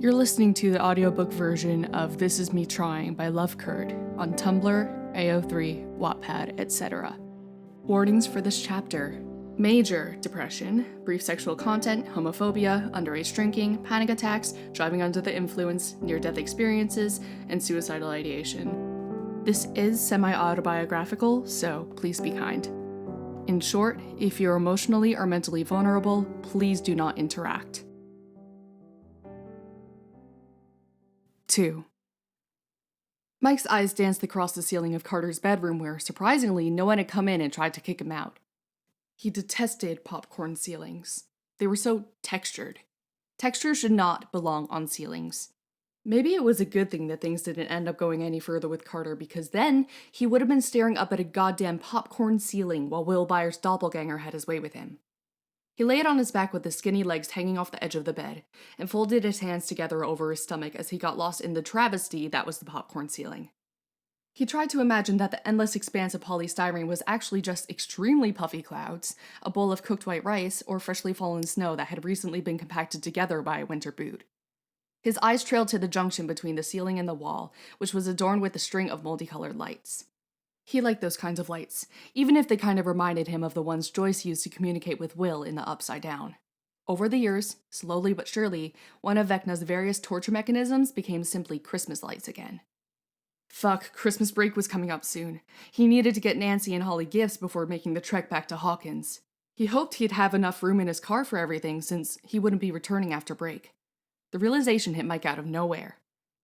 You're listening to the audiobook version of This Is Me Trying by Love Curd on Tumblr, AO3, Wattpad, etc. Warnings for this chapter: major depression, brief sexual content, homophobia, underage drinking, panic attacks, driving under the influence, near-death experiences, and suicidal ideation. This is semi-autobiographical, so please be kind. In short, if you're emotionally or mentally vulnerable, please do not interact. 2. Mike's eyes danced across the ceiling of Carter's bedroom where, surprisingly, no one had come in and tried to kick him out. He detested popcorn ceilings. They were so textured. Texture should not belong on ceilings. Maybe it was a good thing that things didn't end up going any further with Carter, because then he would have been staring up at a goddamn popcorn ceiling while Will Byers' doppelganger had his way with him. He lay on his back with his skinny legs hanging off the edge of the bed, and folded his hands together over his stomach as he got lost in the travesty that was the popcorn ceiling. He tried to imagine that the endless expanse of polystyrene was actually just extremely puffy clouds, a bowl of cooked white rice, or freshly fallen snow that had recently been compacted together by a winter boot. His eyes trailed to the junction between the ceiling and the wall, which was adorned with a string of multicolored lights. He liked those kinds of lights, even if they kind of reminded him of the ones Joyce used to communicate with Will in the Upside Down. Over the years, slowly but surely, one of Vecna's various torture mechanisms became simply Christmas lights again. Fuck, Christmas break was coming up soon. He needed to get Nancy and Holly gifts before making the trek back to Hawkins. He hoped he'd have enough room in his car for everything since he wouldn't be returning after break. The realization hit Mike out of nowhere.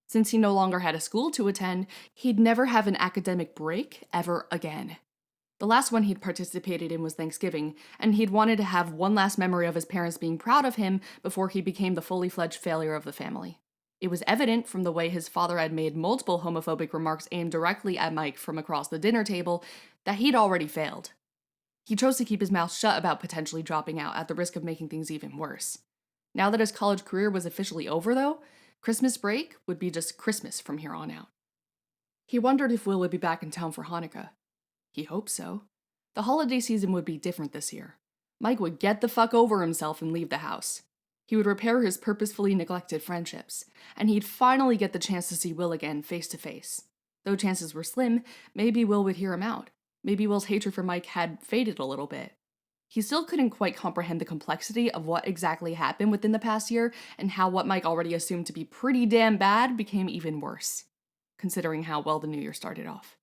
Since he no longer had a school to attend, he'd never have an academic break ever again. The last one he'd participated in was Thanksgiving, and he'd wanted to have one last memory of his parents being proud of him before he became the fully fledged failure of the family. It was evident from the way his father had made multiple homophobic remarks aimed directly at Mike from across the dinner table that he'd already failed. He chose to keep his mouth shut about potentially dropping out at the risk of making things even worse. Now that his college career was officially over, though, Christmas break would be just Christmas from here on out. He wondered if Will would be back in town for Hanukkah. He hoped so. The holiday season would be different this year. Mike would get the fuck over himself and leave the house. He would repair his purposefully neglected friendships, and he'd finally get the chance to see Will again face to face. Though chances were slim, maybe Will would hear him out. Maybe Will's hatred for Mike had faded a little bit. He still couldn't quite comprehend the complexity of what exactly happened within the past year and how what Mike already assumed to be pretty damn bad became even worse, considering how well the new year started off.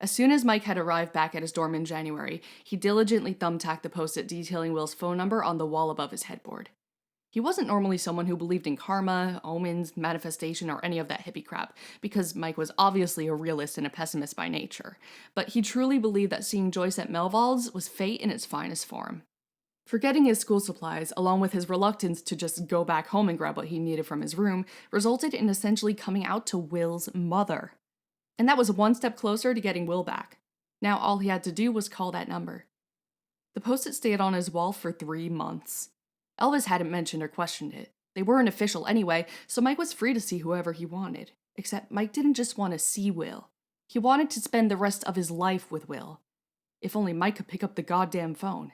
As soon as Mike had arrived back at his dorm in January, he diligently thumbtacked the post-it detailing Will's phone number on the wall above his headboard. He wasn't normally someone who believed in karma, omens, manifestation, or any of that hippie crap, because Mike was obviously a realist and a pessimist by nature, but he truly believed that seeing Joyce at Melvald's was fate in its finest form. Forgetting his school supplies, along with his reluctance to just go back home and grab what he needed from his room, resulted in essentially coming out to Will's mother. And that was one step closer to getting Will back. Now all he had to do was call that number. The post-it stayed on his wall for 3 months. Elvis hadn't mentioned or questioned it. They weren't official anyway, so Mike was free to see whoever he wanted. Except Mike didn't just want to see Will. He wanted to spend the rest of his life with Will. If only Mike could pick up the goddamn phone.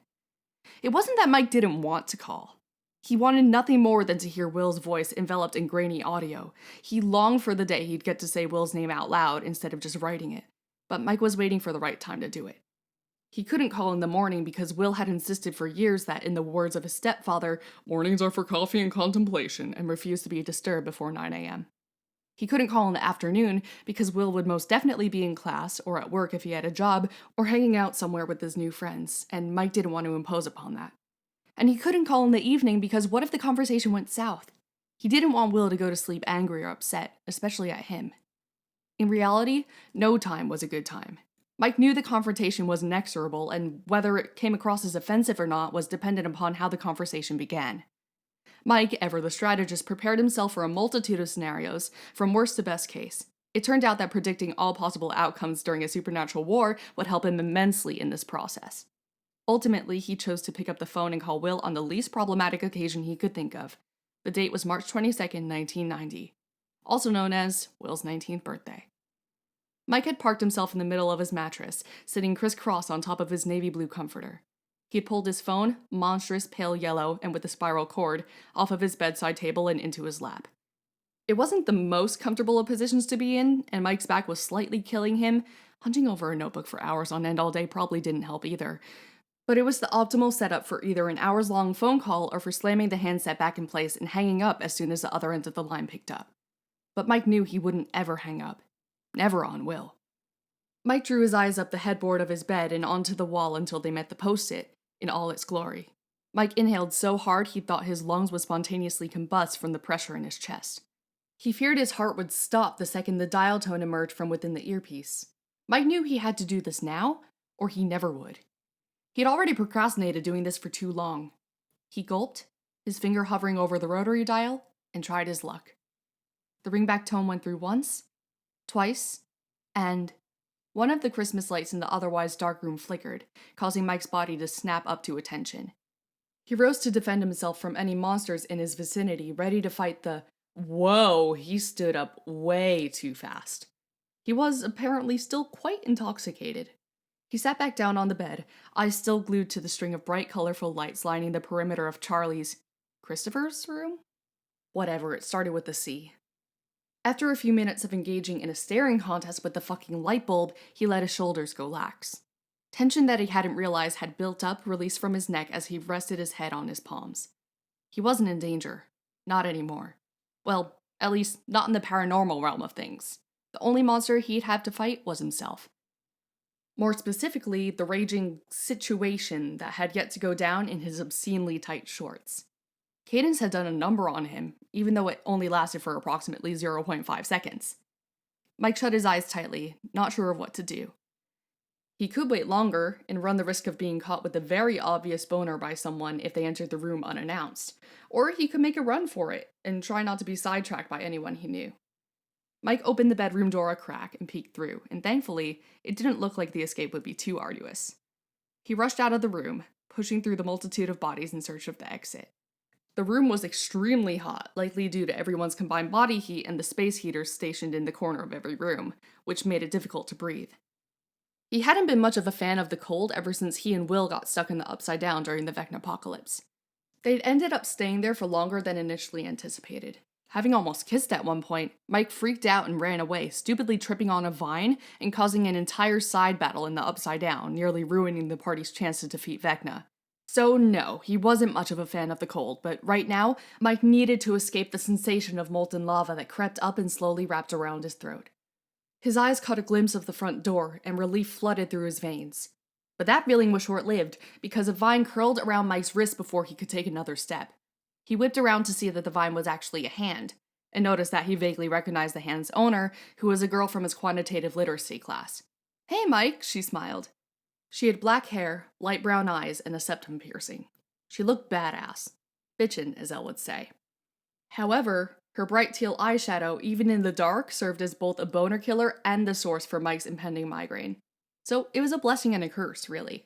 It wasn't that Mike didn't want to call. He wanted nothing more than to hear Will's voice enveloped in grainy audio. He longed for the day he'd get to say Will's name out loud instead of just writing it. But Mike was waiting for the right time to do it. He couldn't call in the morning because Will had insisted for years that, in the words of his stepfather, mornings are for coffee and contemplation, and refused to be disturbed before 9 a.m. He couldn't call in the afternoon because Will would most definitely be in class, or at work if he had a job, or hanging out somewhere with his new friends, and Mike didn't want to impose upon that. And he couldn't call in the evening because what if the conversation went south? He didn't want Will to go to sleep angry or upset, especially at him. In reality, no time was a good time. Mike knew the confrontation was inexorable, and whether it came across as offensive or not was dependent upon how the conversation began. Mike, ever the strategist, prepared himself for a multitude of scenarios, from worst to best case. It turned out that predicting all possible outcomes during a supernatural war would help him immensely in this process. Ultimately, he chose to pick up the phone and call Will on the least problematic occasion he could think of. The date was March 22nd, 1990, also known as Will's 19th birthday. Mike had parked himself in the middle of his mattress, sitting crisscross on top of his navy blue comforter. He had pulled his phone, monstrous pale yellow and with a spiral cord, off of his bedside table and into his lap. It wasn't the most comfortable of positions to be in, and Mike's back was slightly killing him. Hunching over a notebook for hours on end all day probably didn't help either. But it was the optimal setup for either an hours-long phone call or for slamming the handset back in place and hanging up as soon as the other end of the line picked up. But Mike knew he wouldn't ever hang up. Never on Will. Mike drew his eyes up the headboard of his bed and onto the wall until they met the post-it, in all its glory. Mike inhaled so hard he thought his lungs would spontaneously combust from the pressure in his chest. He feared his heart would stop the second the dial tone emerged from within the earpiece. Mike knew he had to do this now, or he never would. He'd already procrastinated doing this for too long. He gulped, his finger hovering over the rotary dial, and tried his luck. The ringback tone went through once, twice, and one of the Christmas lights in the otherwise dark room flickered, causing Mike's body to snap up to attention. He rose to defend himself from any monsters in his vicinity, ready to fight the whoa, he stood up way too fast. He was apparently still quite intoxicated. He sat back down on the bed, eyes still glued to the string of bright, colorful lights lining the perimeter of Christopher's room? Whatever, it started with a C. After a few minutes of engaging in a staring contest with the fucking light bulb, he let his shoulders go lax. Tension that he hadn't realized had built up released from his neck as he rested his head on his palms. He wasn't in danger. Not anymore. Well, at least not in the paranormal realm of things. The only monster he'd have to fight was himself. More specifically, the raging situation that had yet to go down in his obscenely tight shorts. Cadence had done a number on him, even though it only lasted for approximately 0.5 seconds. Mike shut his eyes tightly, not sure of what to do. He could wait longer and run the risk of being caught with a very obvious boner by someone if they entered the room unannounced, or he could make a run for it and try not to be sidetracked by anyone he knew. Mike opened the bedroom door a crack and peeked through, and thankfully, it didn't look like the escape would be too arduous. He rushed out of the room, pushing through the multitude of bodies in search of the exit. The room was extremely hot, likely due to everyone's combined body heat and the space heaters stationed in the corner of every room, which made it difficult to breathe. He hadn't been much of a fan of the cold ever since he and Will got stuck in the Upside Down during the Vecnapocalypse. They'd ended up staying there for longer than initially anticipated. Having almost kissed at one point, Mike freaked out and ran away, stupidly tripping on a vine and causing an entire side battle in the Upside Down, nearly ruining the party's chance to defeat Vecna. So no, he wasn't much of a fan of the cold, but right now, Mike needed to escape the sensation of molten lava that crept up and slowly wrapped around his throat. His eyes caught a glimpse of the front door, and relief flooded through his veins. But that feeling was short-lived, because a vine curled around Mike's wrist before he could take another step. He whipped around to see that the vine was actually a hand, and noticed that he vaguely recognized the hand's owner, who was a girl from his quantitative literacy class. "Hey, Mike," she smiled. She had black hair, light brown eyes, and a septum piercing. She looked badass. Bitchin', as Elle would say. However, her bright teal eyeshadow, even in the dark, served as both a boner killer and the source for Mike's impending migraine. So it was a blessing and a curse, really.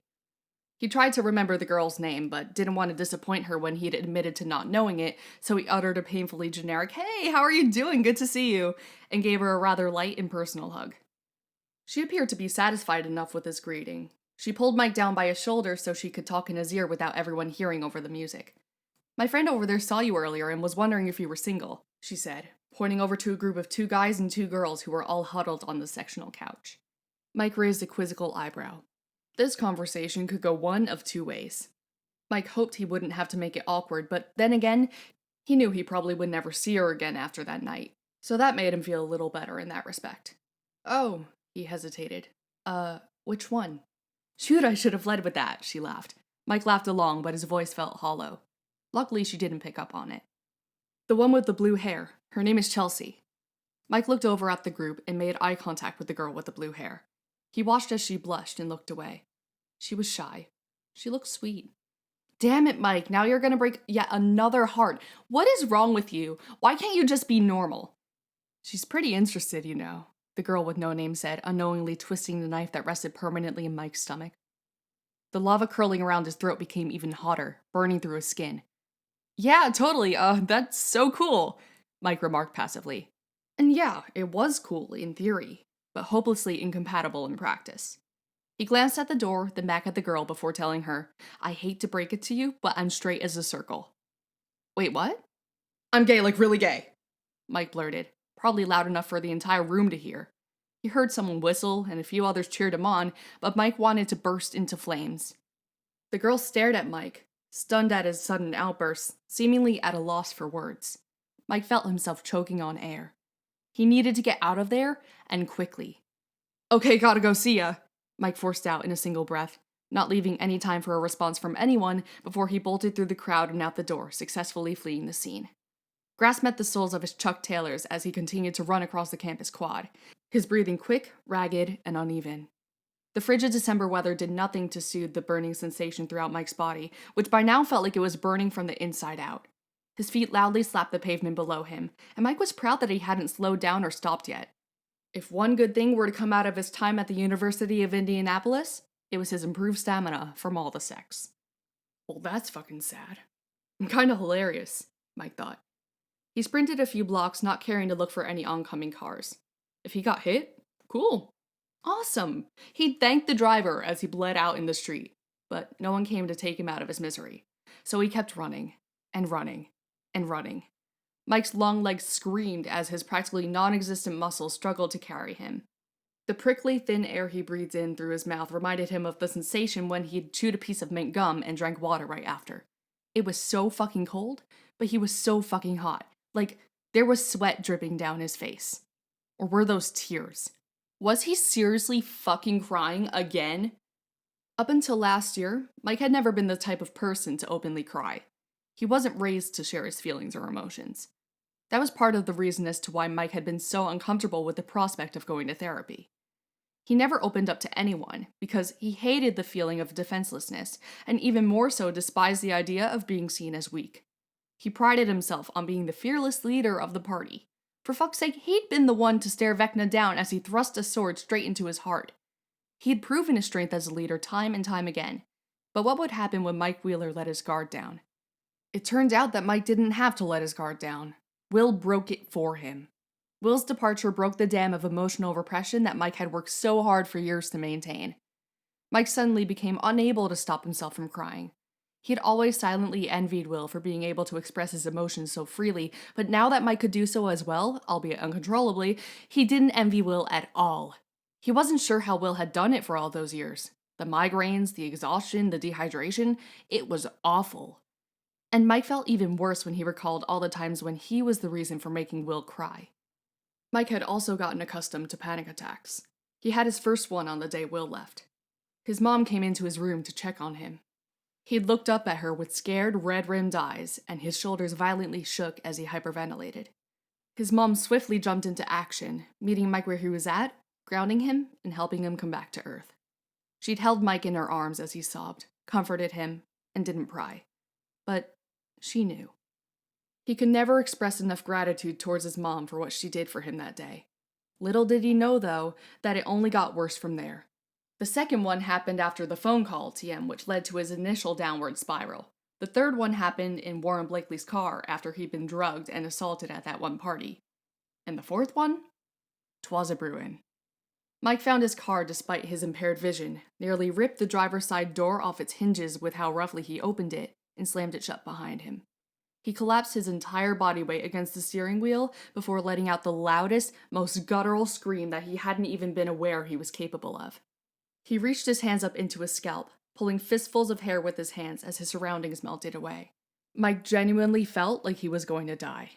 He tried to remember the girl's name, but didn't want to disappoint her when he'd admitted to not knowing it, so he uttered a painfully generic, "Hey, how are you doing? Good to see you," and gave her a rather light and personal hug. She appeared to be satisfied enough with his greeting. She pulled Mike down by his shoulder so she could talk in his ear without everyone hearing over the music. "My friend over there saw you earlier and was wondering if you were single," she said, pointing over to a group of 2 guys and 2 girls who were all huddled on the sectional couch. Mike raised a quizzical eyebrow. This conversation could go one of 2 ways. Mike hoped he wouldn't have to make it awkward, but then again, he knew he probably would never see her again after that night, so that made him feel a little better in that respect. "Oh," he hesitated. Which one?" "Shoot, I should have led with that," she laughed. Mike laughed along, but his voice felt hollow. Luckily, she didn't pick up on it. "The one with the blue hair. Her name is Chelsea." Mike looked over at the group and made eye contact with the girl with the blue hair. He watched as she blushed and looked away. She was shy. She looked sweet. "Damn it, Mike, now you're gonna break yet another heart. What is wrong with you? Why can't you just be normal?" "She's pretty interested, you know," the girl with no name said, unknowingly twisting the knife that rested permanently in Mike's stomach. The lava curling around his throat became even hotter, burning through his skin. "Yeah, totally, that's so cool," Mike remarked passively. And yeah, it was cool in theory, but hopelessly incompatible in practice. He glanced at the door, then back at the girl before telling her, "I hate to break it to you, but I'm straight as a circle." "Wait, what?" "I'm gay, like really gay." Mike blurted, probably loud enough for the entire room to hear. He heard someone whistle, and a few others cheered him on, but Mike wanted to burst into flames. The girl stared at Mike, stunned at his sudden outburst, seemingly at a loss for words. Mike felt himself choking on air. He needed to get out of there, and quickly. "Okay, gotta go, see ya," Mike forced out in a single breath, not leaving any time for a response from anyone before he bolted through the crowd and out the door, successfully fleeing the scene. Grass met the soles of his Chuck Taylors as he continued to run across the campus quad, his breathing quick, ragged, and uneven. The frigid December weather did nothing to soothe the burning sensation throughout Mike's body, which by now felt like it was burning from the inside out. His feet loudly slapped the pavement below him, and Mike was proud that he hadn't slowed down or stopped yet. If one good thing were to come out of his time at the University of Indianapolis, it was his improved stamina from all the sex. Well, that's fucking sad. And kinda hilarious, Mike thought. He sprinted a few blocks, not caring to look for any oncoming cars. If he got hit, cool. Awesome! He thanked the driver as he bled out in the street, but no one came to take him out of his misery. So he kept running, and running, and running. Mike's long legs screamed as his practically non-existent muscles struggled to carry him. The prickly, thin air he breathed in through his mouth reminded him of the sensation when he'd chewed a piece of mint gum and drank water right after. It was so fucking cold, but he was so fucking hot. Like, there was sweat dripping down his face. Or were those tears? Was he seriously fucking crying again? Up until last year, Mike had never been the type of person to openly cry. He wasn't raised to share his feelings or emotions. That was part of the reason as to why Mike had been so uncomfortable with the prospect of going to therapy. He never opened up to anyone because he hated the feeling of defenselessness, and even more so despised the idea of being seen as weak. He prided himself on being the fearless leader of the party. For fuck's sake, he'd been the one to stare Vecna down as he thrust a sword straight into his heart. He'd proven his strength as a leader time and time again. But what would happen when Mike Wheeler let his guard down? It turned out that Mike didn't have to let his guard down. Will broke it for him. Will's departure broke the dam of emotional repression that Mike had worked so hard for years to maintain. Mike suddenly became unable to stop himself from crying. He had always silently envied Will for being able to express his emotions so freely, but now that Mike could do so as well, albeit uncontrollably, he didn't envy Will at all. He wasn't sure how Will had done it for all those years. The migraines, the exhaustion, the dehydration, it was awful. And Mike felt even worse when he recalled all the times when he was the reason for making Will cry. Mike had also gotten accustomed to panic attacks. He had his first one on the day Will left. His mom came into his room to check on him. He looked up at her with scared, red-rimmed eyes, and his shoulders violently shook as he hyperventilated. His mom swiftly jumped into action, meeting Mike where he was at, grounding him, and helping him come back to earth. She'd held Mike in her arms as he sobbed, comforted him, and didn't pry. But she knew. He could never express enough gratitude towards his mom for what she did for him that day. Little did he know, though, that it only got worse from there. The second one happened after the phone call to him, which led to his initial downward spiral. The third one happened in Warren Blakely's car after he'd been drugged and assaulted at that one party. And the fourth one? 'Twas a Bruin. Mike found his car despite his impaired vision, nearly ripped the driver's side door off its hinges with how roughly he opened it, and slammed it shut behind him. He collapsed his entire body weight against the steering wheel before letting out the loudest, most guttural scream that he hadn't even been aware he was capable of. He reached his hands up into his scalp, pulling fistfuls of hair with his hands as his surroundings melted away. Mike genuinely felt like he was going to die.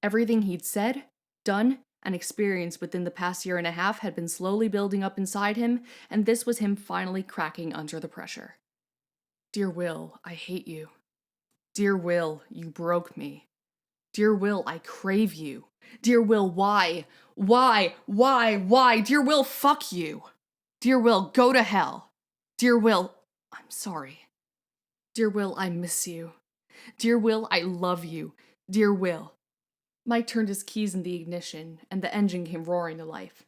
Everything he'd said, done, and experienced within the past year and a half had been slowly building up inside him, and this was him finally cracking under the pressure. Dear Will, I hate you. Dear Will, you broke me. Dear Will, I crave you. Dear Will, why? Why? Dear Will, fuck you. Dear Will, go to hell. Dear Will, I'm sorry. Dear Will, I miss you. Dear Will, I love you. Dear Will. Mike turned his keys in the ignition, and the engine came roaring to life.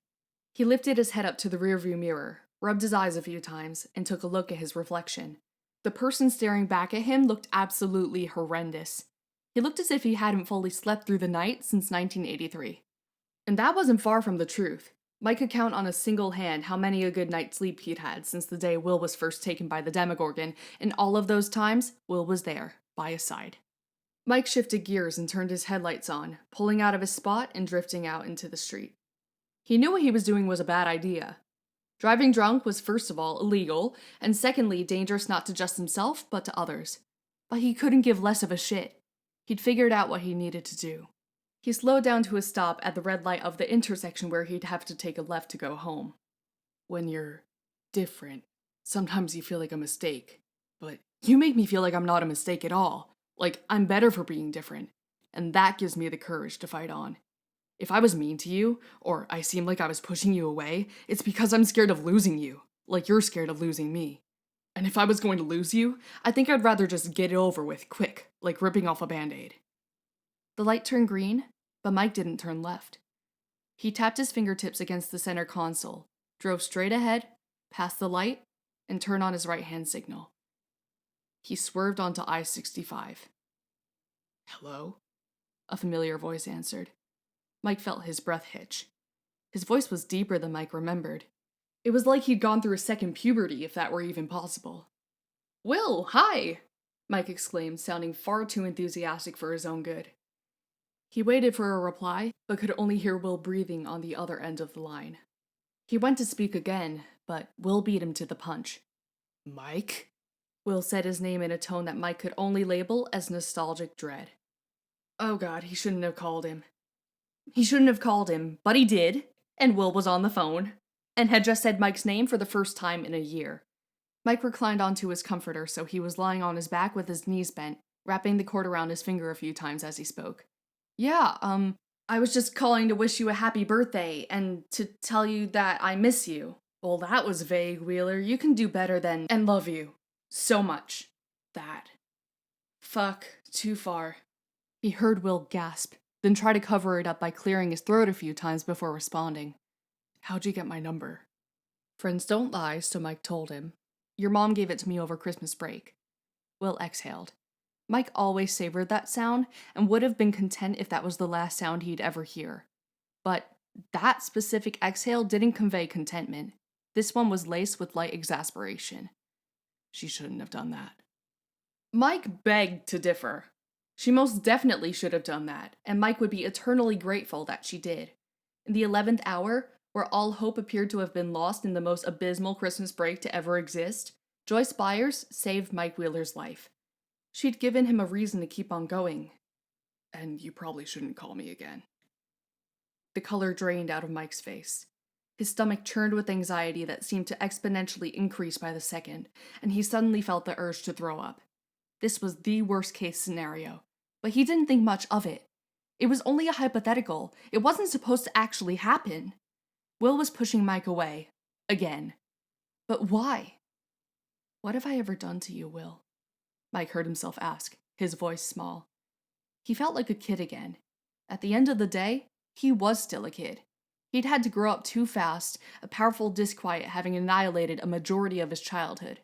He lifted his head up to the rearview mirror, rubbed his eyes a few times, and took a look at his reflection. The person staring back at him looked absolutely horrendous. He looked as if he hadn't fully slept through the night since 1983. And that wasn't far from the truth. Mike could count on a single hand how many a good night's sleep he'd had since the day Will was first taken by the Demogorgon, and all of those times, Will was there, by his side. Mike shifted gears and turned his headlights on, pulling out of his spot and drifting out into the street. He knew what he was doing was a bad idea. Driving drunk was first of all illegal, and secondly dangerous not to just himself, but to others. But he couldn't give less of a shit. He'd figured out what he needed to do. He slowed down to a stop at the red light of the intersection where he'd have to take a left to go home. When you're different, sometimes you feel like a mistake. But you make me feel like I'm not a mistake at all. Like I'm better for being different. And that gives me the courage to fight on. If I was mean to you, or I seemed like I was pushing you away, it's because I'm scared of losing you, like you're scared of losing me. And if I was going to lose you, I think I'd rather just get it over with quick, like ripping off a band-aid. The light turned green, but Mike didn't turn left. He tapped his fingertips against the center console, drove straight ahead, past the light, and turned on his right-hand signal. He swerved onto I-65. "Hello?" a familiar voice answered. Mike felt his breath hitch. His voice was deeper than Mike remembered. It was like he'd gone through a second puberty, if that were even possible. "Will, hi!" Mike exclaimed, sounding far too enthusiastic for his own good. He waited for a reply, but could only hear Will breathing on the other end of the line. He went to speak again, but Will beat him to the punch. "Mike?" Will said his name in a tone that Mike could only label as nostalgic dread. Oh god, he shouldn't have called him. He shouldn't have called him, but he did, and Will was on the phone, and had just said Mike's name for the first time in a year. Mike reclined onto his comforter, so he was lying on his back with his knees bent, wrapping the cord around his finger a few times as he spoke. "Yeah, I was just calling to wish you a happy birthday, and to tell you that I miss you." "Well, that was vague, Wheeler. You can do better than, and love you. So much. That. Fuck, too far." He heard Will gasp, then try to cover it up by clearing his throat a few times before responding. "How'd you get my number?" "Friends don't lie," so Mike told him. "Your mom gave it to me over Christmas break." Will exhaled. Mike always savored that sound, and would have been content if that was the last sound he'd ever hear. But that specific exhale didn't convey contentment. This one was laced with light exasperation. "She shouldn't have done that." Mike begged to differ. She most definitely should have done that, and Mike would be eternally grateful that she did. In the 11th hour, where all hope appeared to have been lost in the most abysmal Christmas break to ever exist, Joyce Byers saved Mike Wheeler's life. She'd given him a reason to keep on going. "And you probably shouldn't call me again." The color drained out of Mike's face. His stomach churned with anxiety that seemed to exponentially increase by the second, and he suddenly felt the urge to throw up. This was the worst-case scenario, but he didn't think much of it. It was only a hypothetical. It wasn't supposed to actually happen. Will was pushing Mike away. Again. But why? "What have I ever done to you, Will?" Mike heard himself ask, his voice small. He felt like a kid again. At the end of the day, he was still a kid. He'd had to grow up too fast, a powerful disquiet having annihilated a majority of his childhood.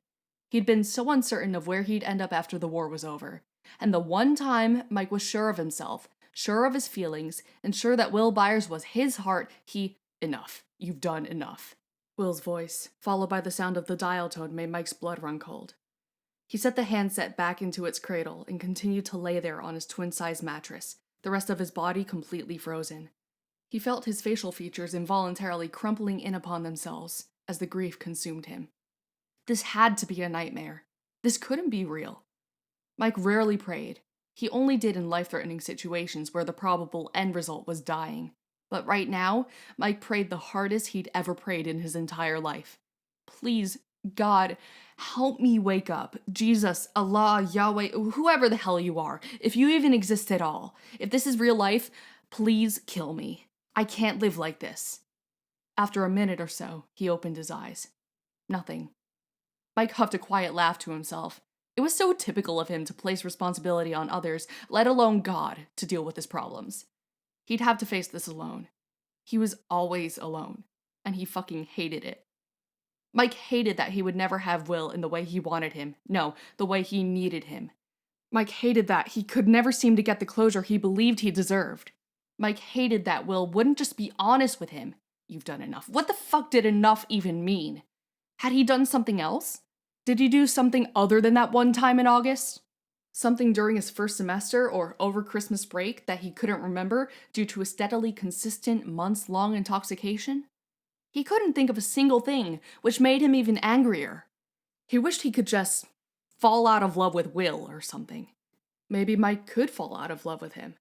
He'd been so uncertain of where he'd end up after the war was over. And the one time Mike was sure of himself, sure of his feelings, and sure that Will Byers was his heart, Enough. You've done enough. Will's voice, followed by the sound of the dial tone, made Mike's blood run cold. He set the handset back into its cradle and continued to lay there on his twin-size mattress, the rest of his body completely frozen. He felt his facial features involuntarily crumpling in upon themselves as the grief consumed him. This had to be a nightmare. This couldn't be real. Mike rarely prayed. He only did in life-threatening situations where the probable end result was dying. But right now, Mike prayed the hardest he'd ever prayed in his entire life. "Please, God, help me wake up. Jesus, Allah, Yahweh, whoever the hell you are, if you even exist at all. If this is real life, please kill me. I can't live like this." After a minute or so, he opened his eyes. Nothing. Mike huffed a quiet laugh to himself. It was so typical of him to place responsibility on others, let alone God, to deal with his problems. He'd have to face this alone. He was always alone, and he fucking hated it. Mike hated that he would never have Will in the way he wanted him. No, the way he needed him. Mike hated that he could never seem to get the closure he believed he deserved. Mike hated that Will wouldn't just be honest with him. "You've done enough." What the fuck did enough even mean? Had he done something else? Did he do something other than that one time in August? Something during his first semester or over Christmas break that he couldn't remember due to a steadily consistent months-long intoxication? He couldn't think of a single thing, which made him even angrier. He wished he could just fall out of love with Will or something. Maybe Mike could fall out of love with him.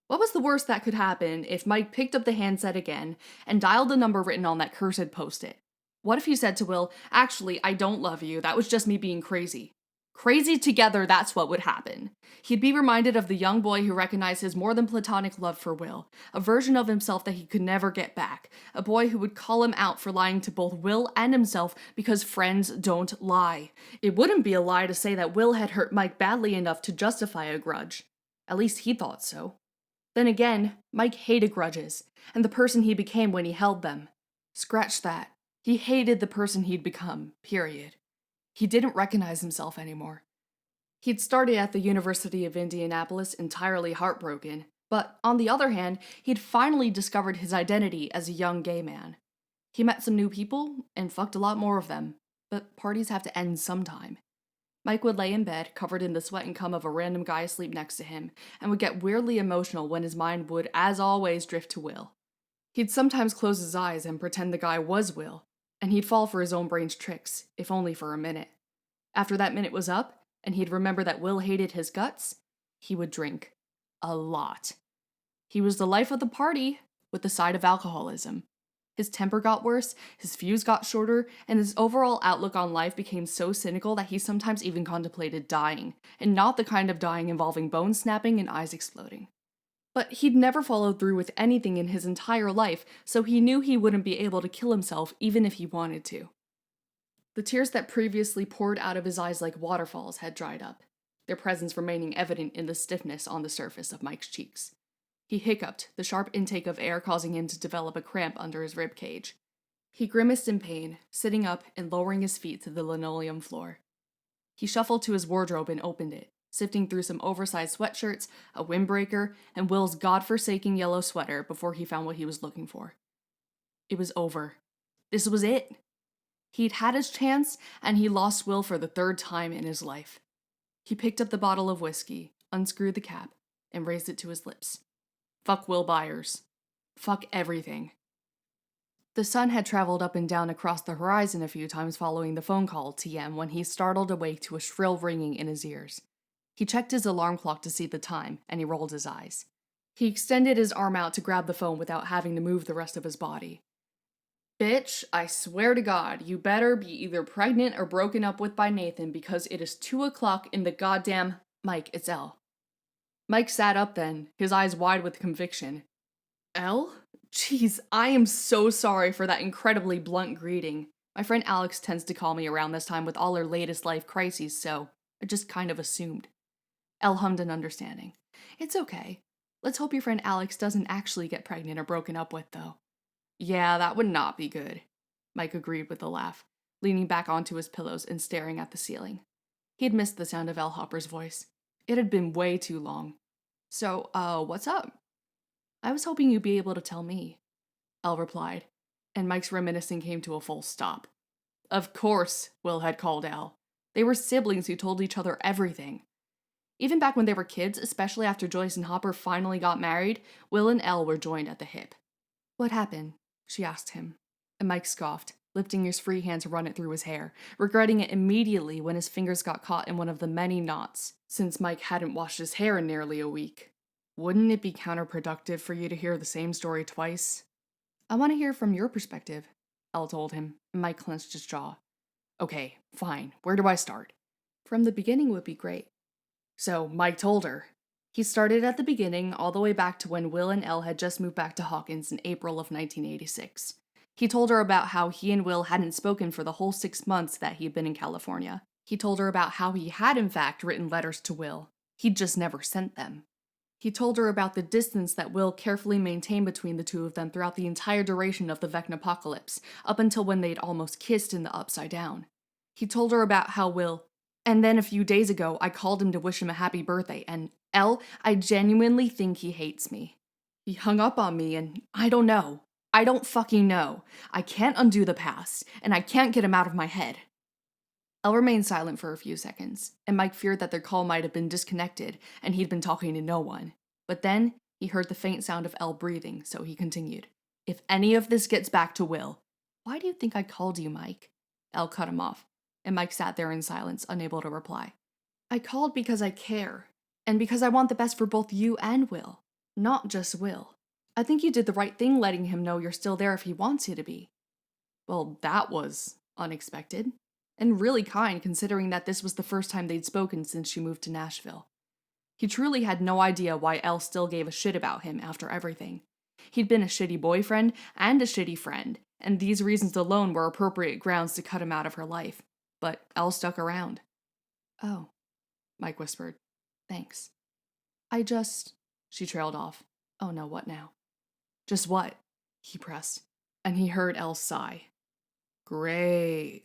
What was the worst that could happen if Mike picked up the handset again and dialed the number written on that cursed post-it? What if he said to Will, "Actually, I don't love you, that was just me being crazy"? Crazy together, that's what would happen. He'd be reminded of the young boy who recognized his more than platonic love for Will, a version of himself that he could never get back, a boy who would call him out for lying to both Will and himself because friends don't lie. It wouldn't be a lie to say that Will had hurt Mike badly enough to justify a grudge. At least he thought so. Then again, Mike hated grudges, and the person he became when he held them. Scratch that. He hated the person he'd become, period. He didn't recognize himself anymore. He'd started at the University of Indianapolis entirely heartbroken, but on the other hand, he'd finally discovered his identity as a young gay man. He met some new people and fucked a lot more of them, but parties have to end sometime. Mike would lay in bed, covered in the sweat and cum of a random guy asleep next to him, and would get weirdly emotional when his mind would, as always, drift to Will. He'd sometimes close his eyes and pretend the guy was Will, and he'd fall for his own brain's tricks, if only for a minute. After that minute was up, and he'd remember that Will hated his guts, he would drink. A lot. He was the life of the party, with the side of alcoholism. His temper got worse, his fuse got shorter, and his overall outlook on life became so cynical that he sometimes even contemplated dying, and not the kind of dying involving bones snapping and eyes exploding. But he'd never followed through with anything in his entire life, so he knew he wouldn't be able to kill himself even if he wanted to. The tears that previously poured out of his eyes like waterfalls had dried up, their presence remaining evident in the stiffness on the surface of Mike's cheeks. He hiccuped, the sharp intake of air causing him to develop a cramp under his rib cage. He grimaced in pain, sitting up and lowering his feet to the linoleum floor. He shuffled to his wardrobe and opened it, sifting through some oversized sweatshirts, a windbreaker, and Will's godforsaken yellow sweater before he found what he was looking for. It was over. This was it. He'd had his chance, and he lost Will for the third time in his life. He picked up the bottle of whiskey, unscrewed the cap, and raised it to his lips. Fuck Will Byers. Fuck everything. The sun had traveled up and down across the horizon a few times following the phone call at TM when he startled awake to a shrill ringing in his ears. He checked his alarm clock to see the time, and he rolled his eyes. He extended his arm out to grab the phone without having to move the rest of his body. Bitch, I swear to God, you better be either pregnant or broken up with by Nathan because it is 2 o'clock in the goddamn— Mike, it's Elle. Mike sat up then, his eyes wide with conviction. Elle? Jeez, I am so sorry for that incredibly blunt greeting. My friend Alex tends to call me around this time with all her latest life crises, so I just kind of assumed. Elle hummed an understanding. It's okay. Let's hope your friend Alex doesn't actually get pregnant or broken up with, though. Yeah, that would not be good, Mike agreed with a laugh, leaning back onto his pillows and staring at the ceiling. He had missed the sound of Elle Hopper's voice. It had been way too long. So, what's up? I was hoping you'd be able to tell me, Elle replied, and Mike's reminiscing came to a full stop. Of course, Will had called Elle. They were siblings who told each other everything. Even back when they were kids, especially after Joyce and Hopper finally got married, Will and Elle were joined at the hip. What happened? She asked him, and Mike scoffed, lifting his free hand to run it through his hair, regretting it immediately when his fingers got caught in one of the many knots, since Mike hadn't washed his hair in nearly a week. Wouldn't it be counterproductive for you to hear the same story twice? I want to hear from your perspective, Elle told him, and Mike clenched his jaw. Okay, fine. Where do I start? From the beginning would be great. So, Mike told her. He started at the beginning, all the way back to when Will and Elle had just moved back to Hawkins in April of 1986. He told her about how he and Will hadn't spoken for the whole 6 months that he had been in California. He told her about how he had in fact written letters to Will. He'd just never sent them. He told her about the distance that Will carefully maintained between the two of them throughout the entire duration of the Vecnapocalypse, up until when they'd almost kissed in the Upside Down. He told her about how Will— And then a few days ago, I called him to wish him a happy birthday, and Elle, I genuinely think he hates me. He hung up on me, and I don't know. I don't fucking know. I can't undo the past, and I can't get him out of my head. Elle remained silent for a few seconds, and Mike feared that their call might have been disconnected and he'd been talking to no one. But then, he heard the faint sound of Elle breathing, so he continued. If any of this gets back to Will, why do you think I called you, Mike? Elle cut him off, and Mike sat there in silence, unable to reply. I called because I care, and because I want the best for both you and Will, not just Will. I think you did the right thing letting him know you're still there if he wants you to be. Well, that was unexpected, and really kind considering that this was the first time they'd spoken since she moved to Nashville. He truly had no idea why Elle still gave a shit about him after everything. He'd been a shitty boyfriend and a shitty friend, and these reasons alone were appropriate grounds to cut him out of her life. But Elle stuck around. Oh, Mike whispered. Thanks. She trailed off. Oh no, what now? Just what? He pressed, and he heard Elle sigh. Great.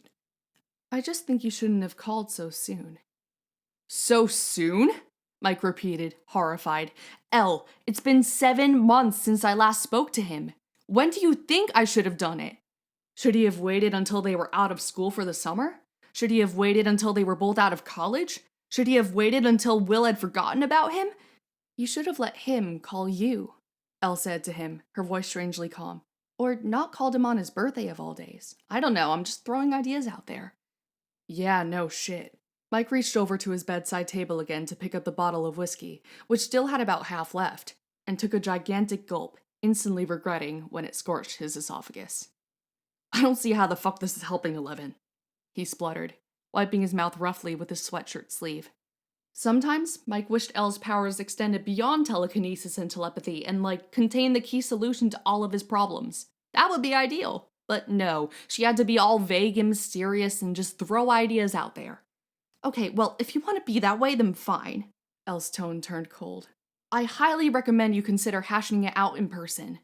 I just think you shouldn't have called so soon. So soon? Mike repeated, horrified. Elle, it's been 7 months since I last spoke to him. When do you think I should have done it? Should he have waited until they were out of school for the summer? Should he have waited until they were both out of college? Should he have waited until Will had forgotten about him? You should have let him call you, Elle said to him, her voice strangely calm. Or not called him on his birthday of all days. I don't know, I'm just throwing ideas out there. Yeah, no shit. Mike reached over to his bedside table again to pick up the bottle of whiskey, which still had about half left, and took a gigantic gulp, instantly regretting when it scorched his esophagus. I don't see how the fuck this is helping 11, he spluttered, wiping his mouth roughly with his sweatshirt sleeve. Sometimes, Mike wished Elle's powers extended beyond telekinesis and telepathy and, contained the key solution to all of his problems. That would be ideal. But no, she had to be all vague and mysterious and just throw ideas out there. Okay, well, if you want to be that way, then fine. Elle's tone turned cold. I highly recommend you consider hashing it out in person.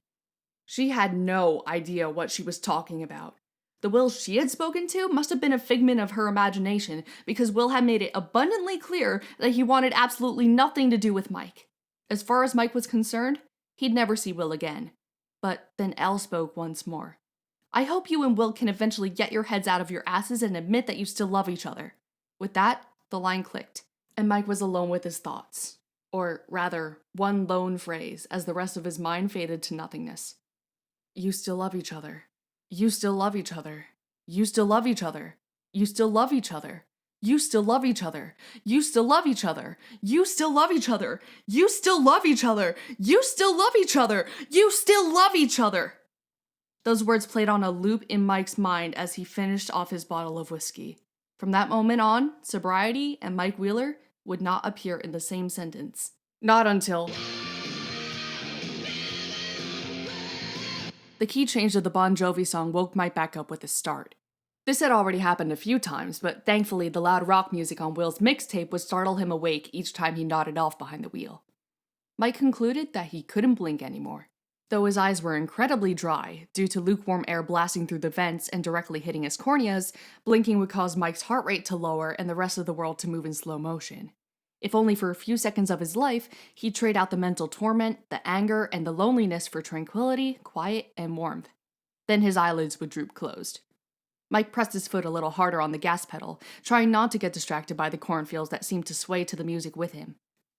She had no idea what she was talking about. The Will she had spoken to must have been a figment of her imagination, because Will had made it abundantly clear that he wanted absolutely nothing to do with Mike. As far as Mike was concerned, he'd never see Will again. But then Elle spoke once more. I hope you and Will can eventually get your heads out of your asses and admit that you still love each other. With that, the line clicked, and Mike was alone with his thoughts. Or rather, one lone phrase as the rest of his mind faded to nothingness. You still love each other. You still love each other. You still love each other. You still love each other. You still love each other. You still love each other. You still love each other. You still love each other. You still love each other. You still love each other. Those words played on a loop in Mike's mind as he finished off his bottle of whiskey. From that moment on, sobriety and Mike Wheeler would not appear in the same sentence. Not until... The key change of the Bon Jovi song woke Mike back up with a start. This had already happened a few times, but thankfully the loud rock music on Will's mixtape would startle him awake each time he nodded off behind the wheel. Mike concluded that he couldn't blink anymore. Though his eyes were incredibly dry, due to lukewarm air blasting through the vents and directly hitting his corneas, blinking would cause Mike's heart rate to lower and the rest of the world to move in slow motion. If only for a few seconds of his life, he'd trade out the mental torment, the anger, and the loneliness for tranquility, quiet, and warmth. Then his eyelids would droop closed. Mike pressed his foot a little harder on the gas pedal, trying not to get distracted by the cornfields that seemed to sway to the music with him.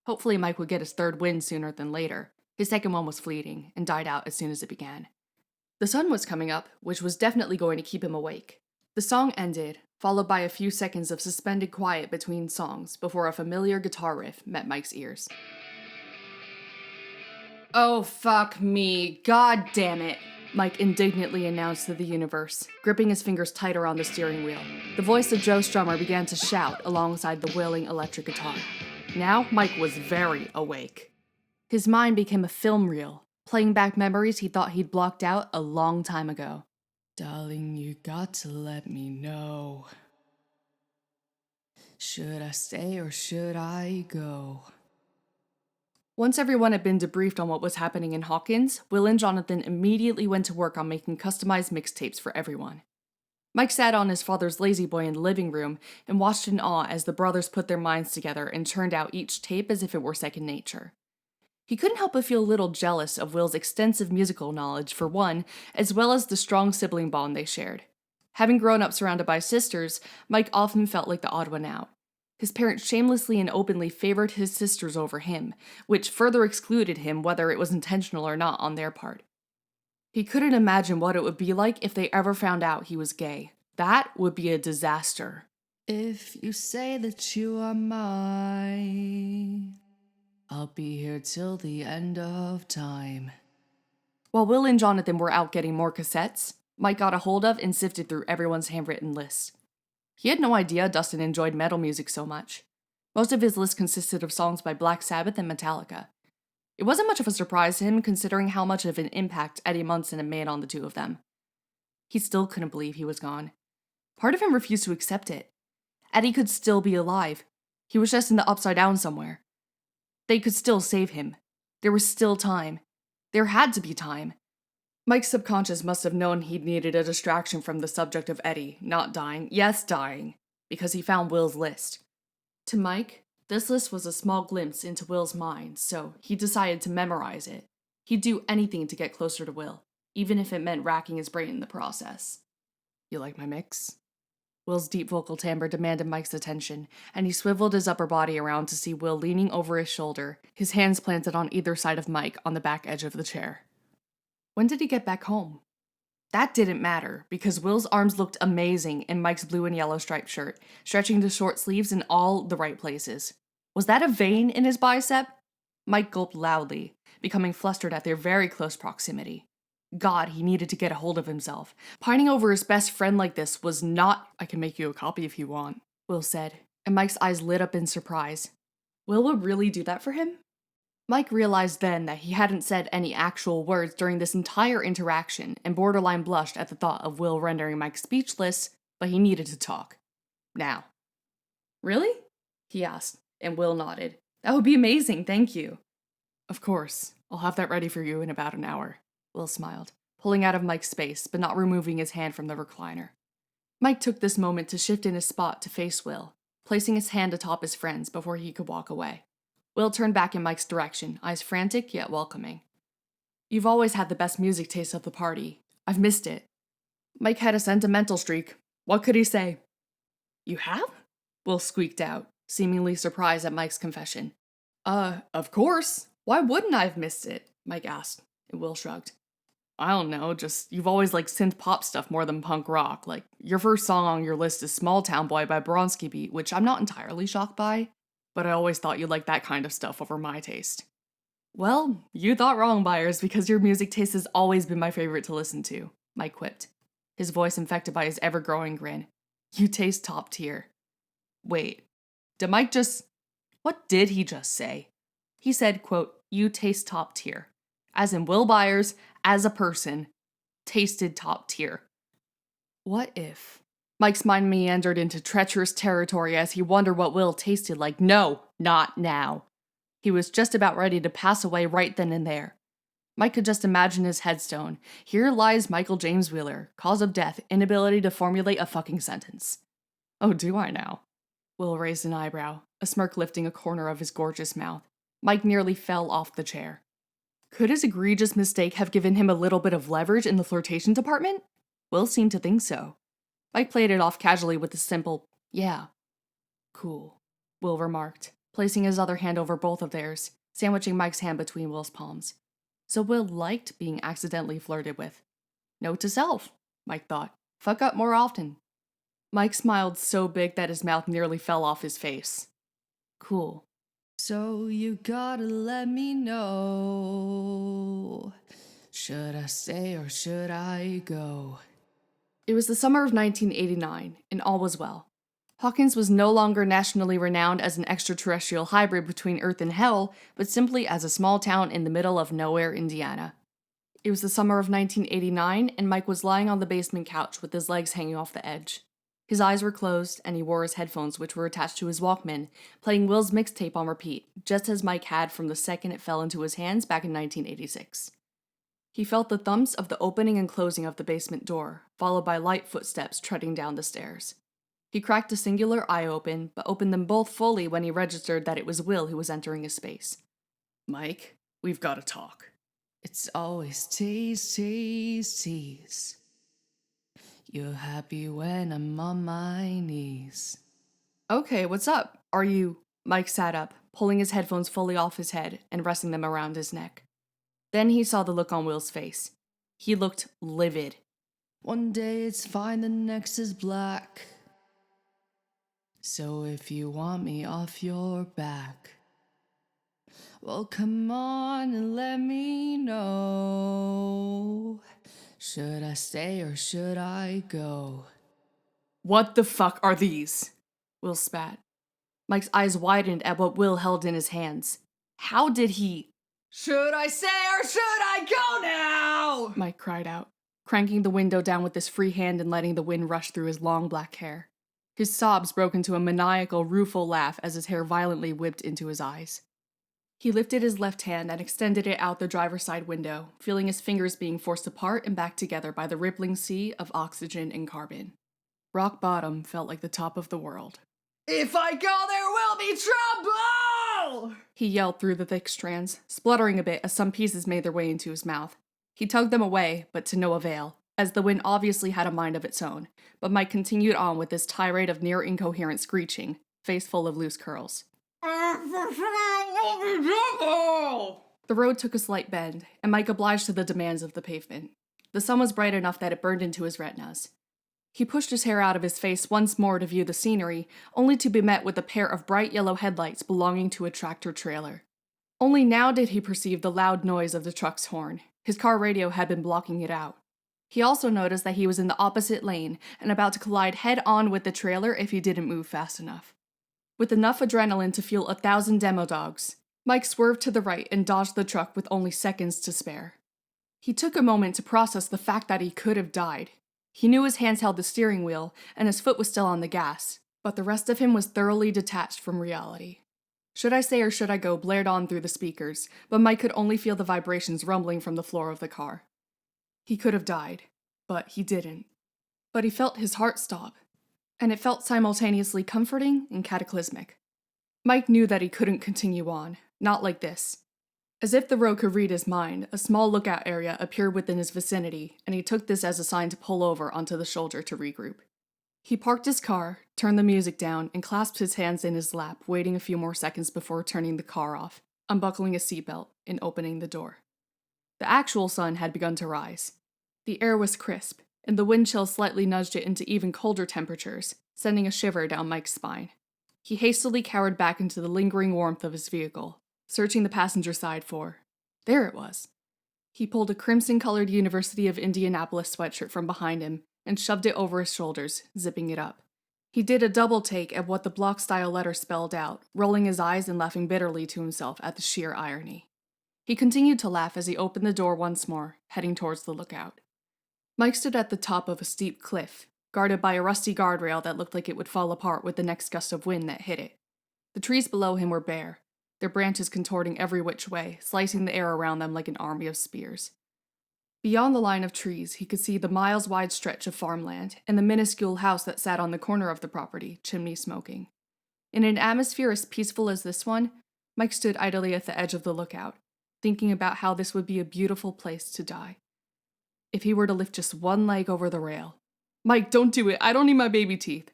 Hopefully Mike would get his third win sooner than later. His second one was fleeting, and died out as soon as it began. The sun was coming up, which was definitely going to keep him awake. The song ended, followed by a few seconds of suspended quiet between songs before a familiar guitar riff met Mike's ears. Oh, fuck me. God damn it, Mike indignantly announced to the universe, gripping his fingers tighter on the steering wheel. The voice of Joe Strummer began to shout alongside the wailing electric guitar. Now, Mike was very awake. His mind became a film reel, playing back memories he thought he'd blocked out a long time ago. Darling, you got to let me know. Should I stay or should I go? Once everyone had been debriefed on what was happening in Hawkins, Will and Jonathan immediately went to work on making customized mixtapes for everyone. Mike sat on his father's lazy boy in the living room and watched in awe as the brothers put their minds together and turned out each tape as if it were second nature. He couldn't help but feel a little jealous of Will's extensive musical knowledge, for one, as well as the strong sibling bond they shared. Having grown up surrounded by sisters, Mike often felt like the odd one out. His parents shamelessly and openly favored his sisters over him, which further excluded him whether it was intentional or not on their part. He couldn't imagine what it would be like if they ever found out he was gay. That would be a disaster. If you say that you are mine, I'll be here till the end of time. While Will and Jonathan were out getting more cassettes, Mike got a hold of and sifted through everyone's handwritten list. He had no idea Dustin enjoyed metal music so much. Most of his list consisted of songs by Black Sabbath and Metallica. It wasn't much of a surprise to him considering how much of an impact Eddie Munson had made on the two of them. He still couldn't believe he was gone. Part of him refused to accept it. Eddie could still be alive. He was just in the Upside Down somewhere. They could still save him. There was still time. There had to be time. Mike's subconscious must have known he'd needed a distraction from the subject of Eddie, not dying, yes, dying, because he found Will's list. To Mike, this list was a small glimpse into Will's mind, so he decided to memorize it. He'd do anything to get closer to Will, even if it meant racking his brain in the process. You like my mix? Will's deep vocal timbre demanded Mike's attention, and he swiveled his upper body around to see Will leaning over his shoulder, his hands planted on either side of Mike on the back edge of the chair. When did he get back home? That didn't matter, because Will's arms looked amazing in Mike's blue and yellow striped shirt, stretching to short sleeves in all the right places. Was that a vein in his bicep? Mike gulped loudly, becoming flustered at their very close proximity. God, he needed to get a hold of himself. Pining over his best friend like this was not— I can make you a copy if you want, Will said, and Mike's eyes lit up in surprise. Will would really do that for him? Mike realized then that he hadn't said any actual words during this entire interaction and borderline blushed at the thought of Will rendering Mike speechless, but he needed to talk. Now. Really? He asked, and Will nodded. That would be amazing, thank you. Of course, I'll have that ready for you in about an hour. Will smiled, pulling out of Mike's space, but not removing his hand from the recliner. Mike took this moment to shift in his spot to face Will, placing his hand atop his friend's before he could walk away. Will turned back in Mike's direction, eyes frantic yet welcoming. You've always had the best music taste of the party. I've missed it. Mike had a sentimental streak. What could he say? You have? Will squeaked out, seemingly surprised at Mike's confession. Of course. Why wouldn't I have missed it? Mike asked, and Will shrugged. I don't know, just you've always liked synth pop stuff more than punk rock. Like, your first song on your list is Small Town Boy by Bronski Beat, which I'm not entirely shocked by, but I always thought you liked that kind of stuff over my taste. Well, you thought wrong, Byers, because your music taste has always been my favorite to listen to, Mike quipped, his voice infected by his ever-growing grin. You taste top tier. Wait, what did he just say? He said, quote, you taste top tier. As in Will Byers, as a person, tasted top tier. What if? Mike's mind meandered into treacherous territory as he wondered what Will tasted like. No, not now. He was just about ready to pass away right then and there. Mike could just imagine his headstone. Here lies Michael James Wheeler, cause of death, inability to formulate a fucking sentence. Oh, do I now? Will raised an eyebrow, a smirk lifting a corner of his gorgeous mouth. Mike nearly fell off the chair. Could his egregious mistake have given him a little bit of leverage in the flirtation department? Will seemed to think so. Mike played it off casually with a simple, yeah. Cool, Will remarked, placing his other hand over both of theirs, sandwiching Mike's hand between Will's palms. So Will liked being accidentally flirted with. Note to self, Mike thought. Fuck up more often. Mike smiled so big that his mouth nearly fell off his face. Cool. So you gotta let me know. Should I stay or should I go? It was the summer of 1989, and all was well. Hawkins was no longer nationally renowned as an extraterrestrial hybrid between Earth and Hell, but simply as a small town in the middle of nowhere, Indiana. It was the summer of 1989, and Mike was lying on the basement couch with his legs hanging off the edge. His eyes were closed, and he wore his headphones, which were attached to his Walkman, playing Will's mixtape on repeat, just as Mike had from the second it fell into his hands back in 1986. He felt the thumps of the opening and closing of the basement door, followed by light footsteps treading down the stairs. He cracked a singular eye open, but opened them both fully when he registered that it was Will who was entering his space. Mike, we've got to talk. It's always tease. You're happy when I'm on my knees. Okay, what's up? Are you... Mike sat up, pulling his headphones fully off his head and resting them around his neck. Then he saw the look on Will's face. He looked livid. One day it's fine, the next is black. So if you want me off your back, well, come on and let me know. Should I stay or should I go? What the fuck are these? Will spat. Mike's eyes widened at what Will held in his hands. How did he... Should I stay or should I go now? Mike cried out, cranking the window down with his free hand and letting the wind rush through his long black hair. His sobs broke into a maniacal, rueful laugh as his hair violently whipped into his eyes. He lifted his left hand and extended it out the driver's side window, feeling his fingers being forced apart and back together by the rippling sea of oxygen and carbon. Rock bottom felt like the top of the world. If I go, there will be trouble! He yelled through the thick strands, spluttering a bit as some pieces made their way into his mouth. He tugged them away, but to no avail, as the wind obviously had a mind of its own, but Mike continued on with this tirade of near-incoherent screeching, face full of loose curls. The road took a slight bend, and Mike obliged to the demands of the pavement. The sun was bright enough that it burned into his retinas. He pushed his hair out of his face once more to view the scenery, only to be met with a pair of bright yellow headlights belonging to a tractor-trailer. Only now did he perceive the loud noise of the truck's horn. His car radio had been blocking it out. He also noticed that he was in the opposite lane and about to collide head-on with the trailer if he didn't move fast enough. With enough adrenaline to fuel 1,000 demo dogs, Mike swerved to the right and dodged the truck with only seconds to spare. He took a moment to process the fact that he could have died. He knew his hands held the steering wheel and his foot was still on the gas, but the rest of him was thoroughly detached from reality. Should I Stay or Should I Go blared on through the speakers, but Mike could only feel the vibrations rumbling from the floor of the car. He could have died, but he didn't. But he felt his heart stop, and it felt simultaneously comforting and cataclysmic. Mike knew that he couldn't continue on, not like this. As if the road could read his mind, a small lookout area appeared within his vicinity, and he took this as a sign to pull over onto the shoulder to regroup. He parked his car, turned the music down, and clasped his hands in his lap, waiting a few more seconds before turning the car off, unbuckling his seatbelt, and opening the door. The actual sun had begun to rise. The air was crisp, and the wind chill slightly nudged it into even colder temperatures, sending a shiver down Mike's spine. He hastily cowered back into the lingering warmth of his vehicle, searching the passenger side for... There it was. He pulled a crimson-colored University of Indianapolis sweatshirt from behind him and shoved it over his shoulders, zipping it up. He did a double take at what the block-style letter spelled out, rolling his eyes and laughing bitterly to himself at the sheer irony. He continued to laugh as he opened the door once more, heading towards the lookout. Mike stood at the top of a steep cliff, guarded by a rusty guardrail that looked like it would fall apart with the next gust of wind that hit it. The trees below him were bare, their branches contorting every which way, slicing the air around them like an army of spears. Beyond the line of trees, he could see the miles-wide stretch of farmland and the minuscule house that sat on the corner of the property, chimney smoking. In an atmosphere as peaceful as this one, Mike stood idly at the edge of the lookout, thinking about how this would be a beautiful place to die. If he were to lift just one leg over the rail. Mike, don't do it. I don't need my baby teeth.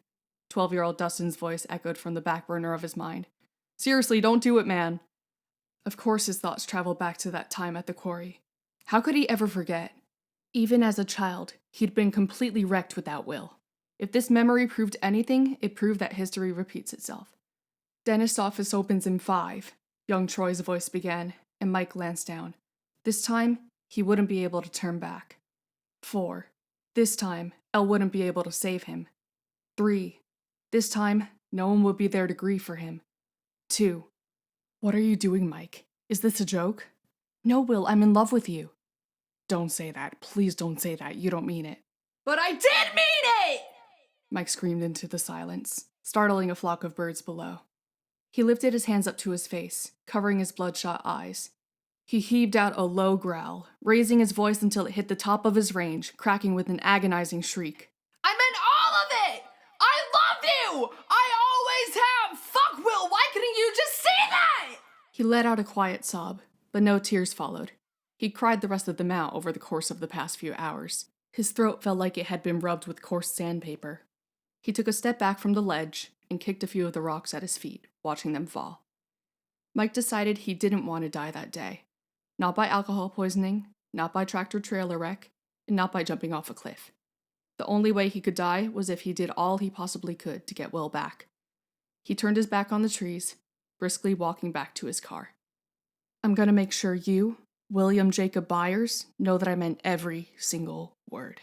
12-year-old Dustin's voice echoed from the back burner of his mind. Seriously, don't do it, man. Of course his thoughts traveled back to that time at the quarry. How could he ever forget? Even as a child, he'd been completely wrecked without Will. If this memory proved anything, it proved that history repeats itself. Dentist's office opens in 5, young Troy's voice began, and Mike glanced down. This time, he wouldn't be able to turn back. 4. This time, Elle wouldn't be able to save him. 3. This time, no one would be there to grieve for him. 2. What are you doing, Mike? Is this a joke? No, Will, I'm in love with you. Don't say that. Please don't say that. You don't mean it. But I did mean it! Mike screamed into the silence, startling a flock of birds below. He lifted his hands up to his face, covering his bloodshot eyes. He heaved out a low growl, raising his voice until it hit the top of his range, cracking with an agonizing shriek. I meant all of it! I loved you! I always have! Fuck, Will, why couldn't you just see that? He let out a quiet sob, but no tears followed. He cried the rest of them out over the course of the past few hours. His throat felt like it had been rubbed with coarse sandpaper. He took a step back from the ledge and kicked a few of the rocks at his feet, watching them fall. Mike decided he didn't want to die that day. Not by alcohol poisoning, not by tractor-trailer wreck, and not by jumping off a cliff. The only way he could die was if he did all he possibly could to get Will back. He turned his back on the trees, briskly walking back to his car. I'm gonna make sure you, William Jacob Byers, know that I meant every single word.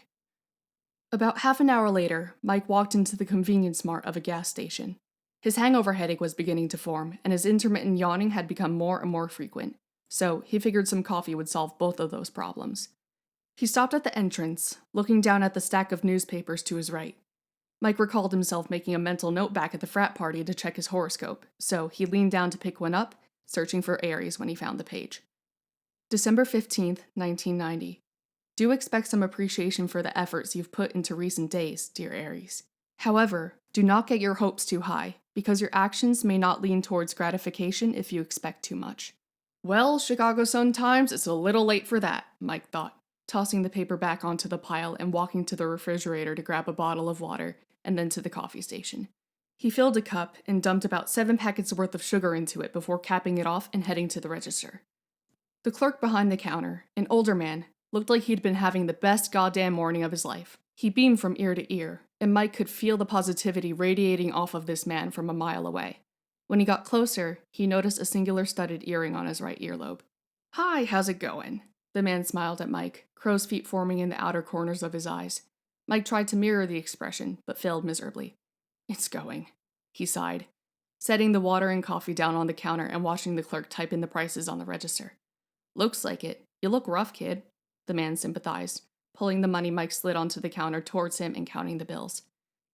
About half an hour later, Mike walked into the convenience mart of a gas station. His hangover headache was beginning to form, and his intermittent yawning had become more and more frequent, so he figured some coffee would solve both of those problems. He stopped at the entrance, looking down at the stack of newspapers to his right. Mike recalled himself making a mental note back at the frat party to check his horoscope, so he leaned down to pick one up, searching for Aries when he found the page. December 15th, 1990. Do expect some appreciation for the efforts you've put into recent days, dear Aries. However, do not get your hopes too high, because your actions may not lean towards gratification if you expect too much. Well, Chicago Sun-Times, it's a little late for that, Mike thought, tossing the paper back onto the pile and walking to the refrigerator to grab a bottle of water, and then to the coffee station. He filled a cup and dumped about 7 packets worth of sugar into it before capping it off and heading to the register. The clerk behind the counter, an older man, looked like he'd been having the best goddamn morning of his life. He beamed from ear to ear, and Mike could feel the positivity radiating off of this man from a mile away. When he got closer, he noticed a singular studded earring on his right earlobe. Hi, how's it going? The man smiled at Mike, crow's feet forming in the outer corners of his eyes. Mike tried to mirror the expression, but failed miserably. It's going, he sighed, setting the water and coffee down on the counter and watching the clerk type in the prices on the register. Looks like it. You look rough, kid, the man sympathized, pulling the money Mike slid onto the counter towards him and counting the bills.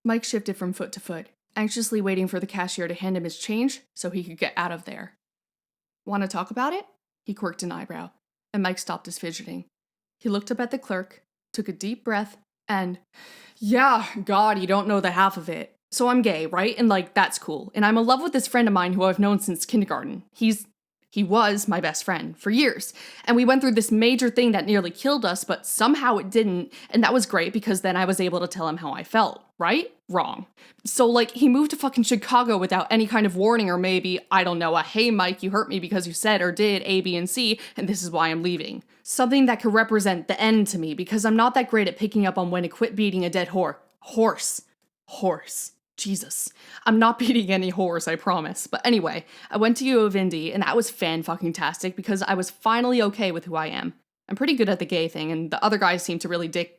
Mike shifted from foot to foot, anxiously waiting for the cashier to hand him his change so he could get out of there. Want to talk about it? He quirked an eyebrow, and Mike stopped his fidgeting. He looked up at the clerk, took a deep breath, and, yeah, God, you don't know the half of it. So I'm gay, right? And that's cool. And I'm in love with this friend of mine who I've known since kindergarten. He was my best friend for years, and we went through this major thing that nearly killed us, but somehow it didn't, and that was great because then I was able to tell him how I felt, right? Wrong. So, he moved to fucking Chicago without any kind of warning, or maybe, I don't know, hey Mike, you hurt me because you said or did A, B, and C, and this is why I'm leaving. Something that could represent the end to me, because I'm not that great at picking up on when to quit beating a dead horse. Jesus. I'm not beating any horse, I promise. But anyway, I went to U of Indy, and that was fan-fucking-tastic because I was finally okay with who I am. I'm pretty good at the gay thing, and the other guys seem to really dig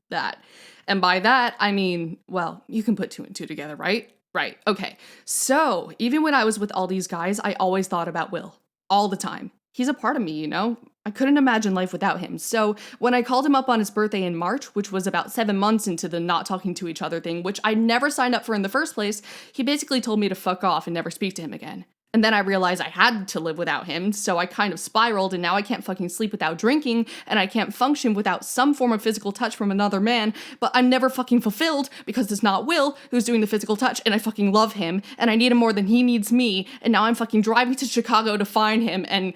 that. And by that, I mean, well, you can put 2 and 2 together, right? Right, okay. So, even when I was with all these guys, I always thought about Will. All the time. He's a part of me, you know? I couldn't imagine life without him. So when I called him up on his birthday in March, which was about 7 months into the not talking to each other thing, which I never signed up for in the first place, he basically told me to fuck off and never speak to him again. And then I realized I had to live without him, so I kind of spiraled, and now I can't fucking sleep without drinking, and I can't function without some form of physical touch from another man, but I'm never fucking fulfilled because it's not Will who's doing the physical touch, and I fucking love him, and I need him more than he needs me, and now I'm fucking driving to Chicago to find him, and...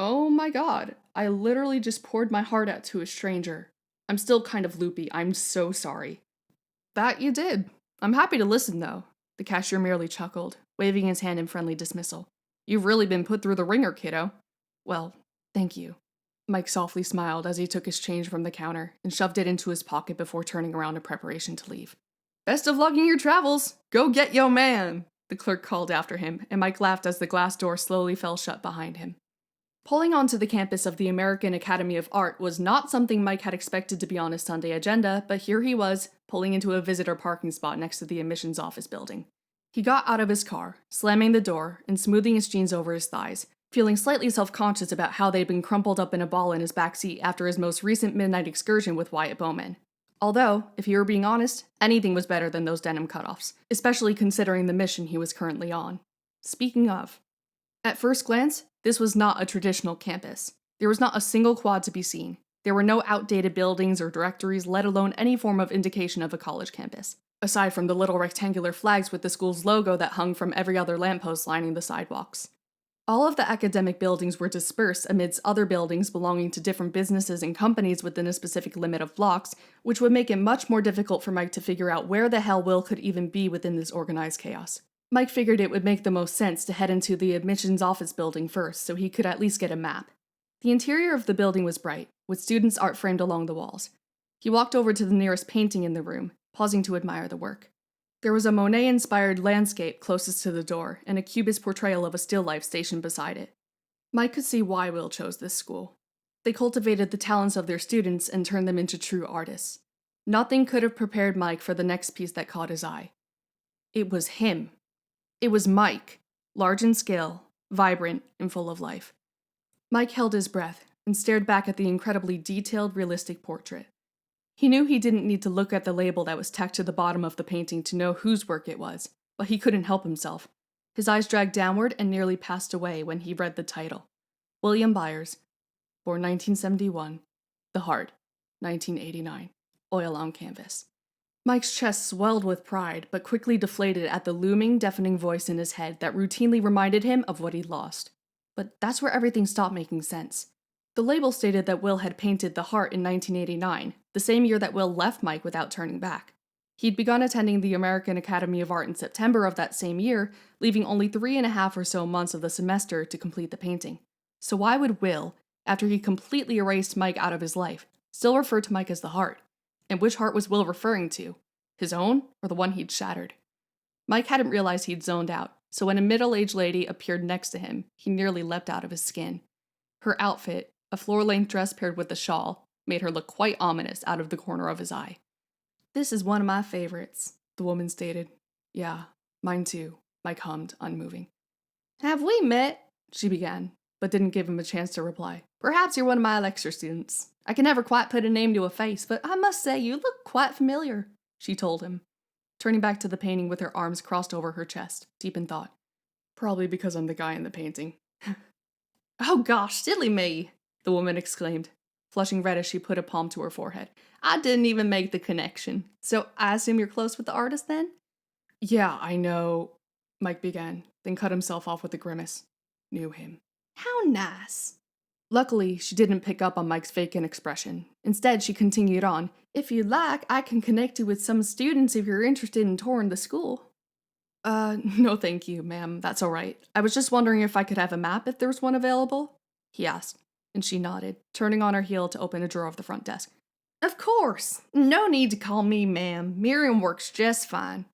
Oh my god, I literally just poured my heart out to a stranger. I'm still kind of loopy, I'm so sorry. That you did. I'm happy to listen, though. The cashier merely chuckled, waving his hand in friendly dismissal. You've really been put through the ringer, kiddo. Well, thank you. Mike softly smiled as he took his change from the counter and shoved it into his pocket before turning around in preparation to leave. Best of luck in your travels! Go get yo man! The clerk called after him, and Mike laughed as the glass door slowly fell shut behind him. Pulling onto the campus of the American Academy of Art was not something Mike had expected to be on his Sunday agenda, but here he was, pulling into a visitor parking spot next to the admissions office building. He got out of his car, slamming the door and smoothing his jeans over his thighs, feeling slightly self-conscious about how they'd been crumpled up in a ball in his backseat after his most recent midnight excursion with Wyatt Bowman. Although, if he were being honest, anything was better than those denim cutoffs, especially considering the mission he was currently on. Speaking of. At first glance, this was not a traditional campus. There was not a single quad to be seen. There were no outdated buildings or directories, let alone any form of indication of a college campus, aside from the little rectangular flags with the school's logo that hung from every other lamppost lining the sidewalks. All of the academic buildings were dispersed amidst other buildings belonging to different businesses and companies within a specific limit of blocks, which would make it much more difficult for Mike to figure out where the hell Will could even be within this organized chaos. Mike figured it would make the most sense to head into the admissions office building first, so he could at least get a map. The interior of the building was bright, with students' art framed along the walls. He walked over to the nearest painting in the room, pausing to admire the work. There was a Monet-inspired landscape closest to the door, and a cubist portrayal of a still life stationed beside it. Mike could see why Will chose this school. They cultivated the talents of their students and turned them into true artists. Nothing could have prepared Mike for the next piece that caught his eye. It was him. It was Mike, large in scale, vibrant, and full of life. Mike held his breath and stared back at the incredibly detailed, realistic portrait. He knew he didn't need to look at the label that was tacked to the bottom of the painting to know whose work it was, but he couldn't help himself. His eyes dragged downward and nearly passed away when he read the title. William Byers, born 1971, The Heart, 1989, oil on canvas. Mike's chest swelled with pride, but quickly deflated at the looming, deafening voice in his head that routinely reminded him of what he'd lost. But that's where everything stopped making sense. The label stated that Will had painted The Heart in 1989, the same year that Will left Mike without turning back. He'd begun attending the American Academy of Art in September of that same year, leaving only 3.5 or so months of the semester to complete the painting. So why would Will, after he completely erased Mike out of his life, still refer to Mike as the Heart? And which heart was Will referring to? His own, or the one he'd shattered? Mike hadn't realized he'd zoned out, so when a middle-aged lady appeared next to him, he nearly leapt out of his skin. Her outfit, a floor-length dress paired with a shawl, made her look quite ominous out of the corner of his eye. "This is one of my favorites," the woman stated. "Yeah, mine too," Mike hummed, unmoving. "Have we met?" she began, but didn't give him a chance to reply. "Perhaps you're one of my lecture students. I can never quite put a name to a face, but I must say you look quite familiar," she told him, turning back to the painting with her arms crossed over her chest, deep in thought. "Probably because I'm the guy in the painting." "Oh gosh, silly me," the woman exclaimed, flushing red as she put a palm to her forehead. "I didn't even make the connection. So I assume you're close with the artist then?" "Yeah, I know," Mike began, then cut himself off with a grimace. "Knew him." "How nice." Luckily, she didn't pick up on Mike's vacant expression. Instead, she continued on, "If you'd like, I can connect you with some students if you're interested in touring the school." No thank you, ma'am, that's all right. I was just wondering if I could have a map if there's one available?" he asked, and she nodded, turning on her heel to open a drawer of the front desk. "Of course. No need to call me ma'am. Miriam works just fine."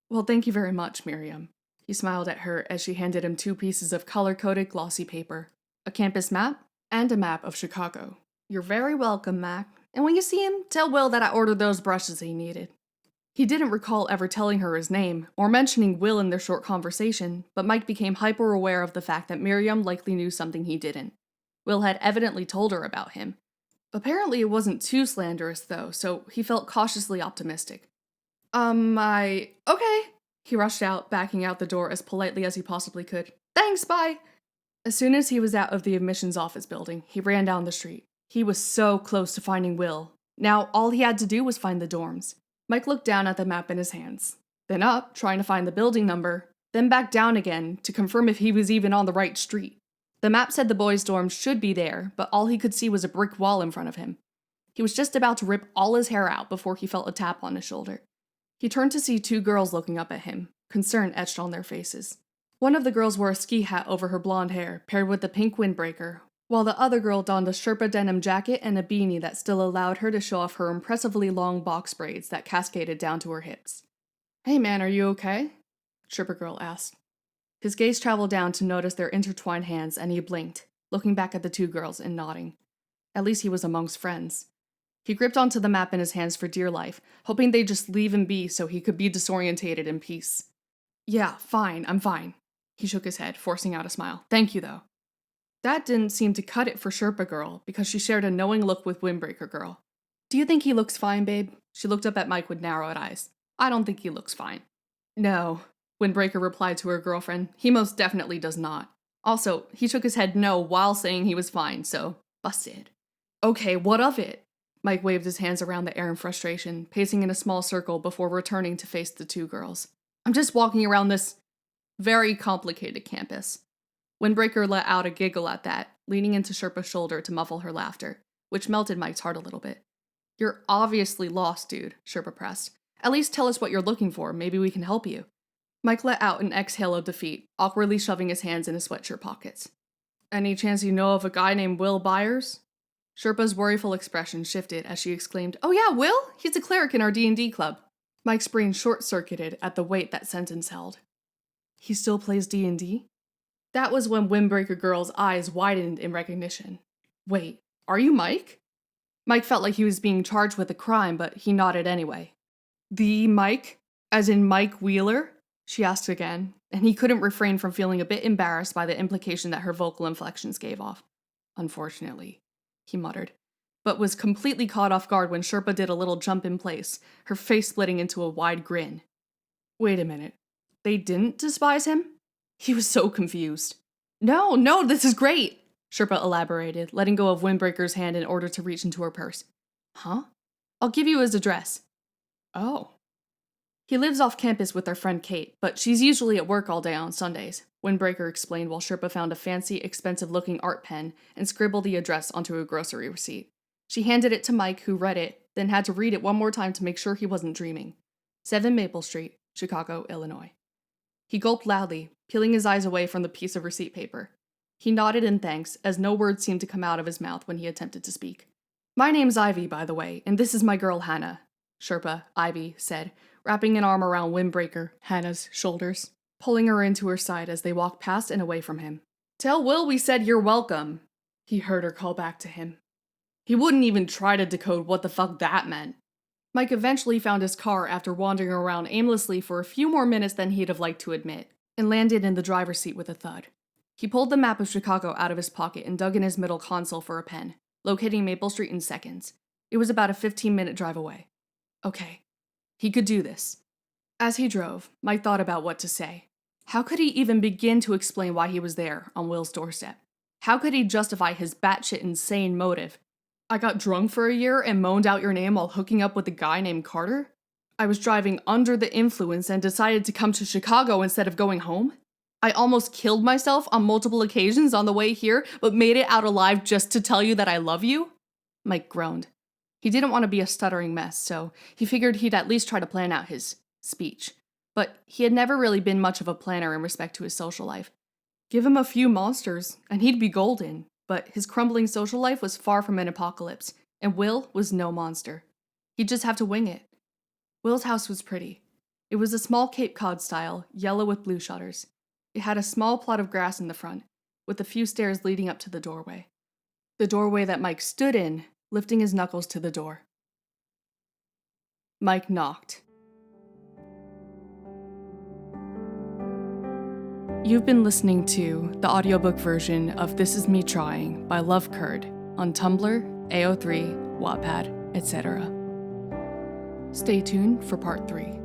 "Well, thank you very much, Miriam." He smiled at her as she handed him 2 pieces of color-coded glossy paper, a campus map and a map of Chicago. "You're very welcome, Mac. And when you see him, tell Will that I ordered those brushes he needed." He didn't recall ever telling her his name, or mentioning Will in their short conversation, but Mike became hyper-aware of the fact that Miriam likely knew something he didn't. Will had evidently told her about him. Apparently it wasn't too slanderous, though, so he felt cautiously optimistic. Okay. He rushed out, backing out the door as politely as he possibly could. "Thanks, bye." As soon as he was out of the admissions office building, he ran down the street. He was so close to finding Will. Now, all he had to do was find the dorms. Mike looked down at the map in his hands, then up, trying to find the building number, then back down again to confirm if he was even on the right street. The map said the boys' dorms should be there, but all he could see was a brick wall in front of him. He was just about to rip all his hair out before he felt a tap on his shoulder. He turned to see 2 girls looking up at him, concern etched on their faces. One of the girls wore a ski hat over her blonde hair, paired with a pink windbreaker, while the other girl donned a Sherpa denim jacket and a beanie that still allowed her to show off her impressively long box braids that cascaded down to her hips. "Hey man, are you okay?" Sherpa girl asked. His gaze traveled down to notice their intertwined hands, and he blinked, looking back at the 2 girls and nodding. At least he was amongst friends. He gripped onto the map in his hands for dear life, hoping they'd just leave him be so he could be disorientated in peace. "Yeah, fine, I'm fine." He shook his head, forcing out a smile. "Thank you, though." That didn't seem to cut it for Sherpa girl, because she shared a knowing look with Windbreaker girl. "Do you think he looks fine, babe?" She looked up at Mike with narrowed eyes. "I don't think he looks fine." "No," Windbreaker replied to her girlfriend. "He most definitely does not. Also, he shook his head no while saying he was fine, so busted." "Okay, what of it?" Mike waved his hands around the air in frustration, pacing in a small circle before returning to face the 2 girls. "I'm just walking around this very complicated campus." Windbreaker let out a giggle at that, leaning into Sherpa's shoulder to muffle her laughter, which melted Mike's heart a little bit. You're obviously lost, dude, Sherpa pressed. At least tell us what you're looking for, maybe we can help you. Mike let out an exhale of defeat, awkwardly shoving his hands in his sweatshirt pockets. Any chance you know of a guy named Will Byers? Sherpa's worryful expression shifted as she exclaimed, "Oh yeah, Will? He's a cleric in our D&D club." Mike's brain short-circuited at the weight that sentence held. He still plays D&D? That was when Windbreaker Girl's eyes widened in recognition. Wait, are you Mike? Mike felt like he was being charged with a crime, but he nodded anyway. The Mike? As in Mike Wheeler? She asked again, and he couldn't refrain from feeling a bit embarrassed by the implication that her vocal inflections gave off. Unfortunately, he muttered, but was completely caught off guard when Sherpa did a little jump in place, her face splitting into a wide grin. Wait a minute. They didn't despise him? He was so confused. No, this is great, Sherpa elaborated, letting go of Windbreaker's hand in order to reach into her purse. Huh? I'll give you his address. Oh. He lives off campus with our friend Kate, but she's usually at work all day on Sundays, Windbreaker explained while Sherpa found a fancy, expensive-looking art pen and scribbled the address onto a grocery receipt. She handed it to Mike, who read it, then had to read it one more time to make sure he wasn't dreaming. 7 Maple Street, Chicago, Illinois. He gulped loudly, peeling his eyes away from the piece of receipt paper. He nodded in thanks, as no words seemed to come out of his mouth when he attempted to speak. My name's Ivy, by the way, and this is my girl Hannah, Sherpa, Ivy, said, wrapping an arm around Windbreaker, Hannah's, shoulders, pulling her into her side as they walked past and away from him. Tell Will we said you're welcome, he heard her call back to him. He wouldn't even try to decode what the fuck that meant. Mike eventually found his car after wandering around aimlessly for a few more minutes than he'd have liked to admit, and landed in the driver's seat with a thud. He pulled the map of Chicago out of his pocket and dug in his middle console for a pen, locating Maple Street in seconds. It was about a 15-minute drive away. Okay, he could do this. As he drove, Mike thought about what to say. How could he even begin to explain why he was there on Will's doorstep? How could he justify his batshit insane motive? I got drunk for a year and moaned out your name while hooking up with a guy named Carter? I was driving under the influence and decided to come to Chicago instead of going home? I almost killed myself on multiple occasions on the way here, but made it out alive just to tell you that I love you? Mike groaned. He didn't want to be a stuttering mess, so he figured he'd at least try to plan out his speech. But he had never really been much of a planner in respect to his social life. Give him a few monsters, and he'd be golden. But his crumbling social life was far from an apocalypse, and Will was no monster. He'd just have to wing it. Will's house was pretty. It was a small Cape Cod style, yellow with blue shutters. It had a small plot of grass in the front, with a few stairs leading up to the doorway. The doorway that Mike stood in, lifting his knuckles to the door. Mike knocked. You've been listening to the audiobook version of This Is Me Trying by Love Curd on Tumblr, AO3, Wattpad, etc. Stay tuned for part 3.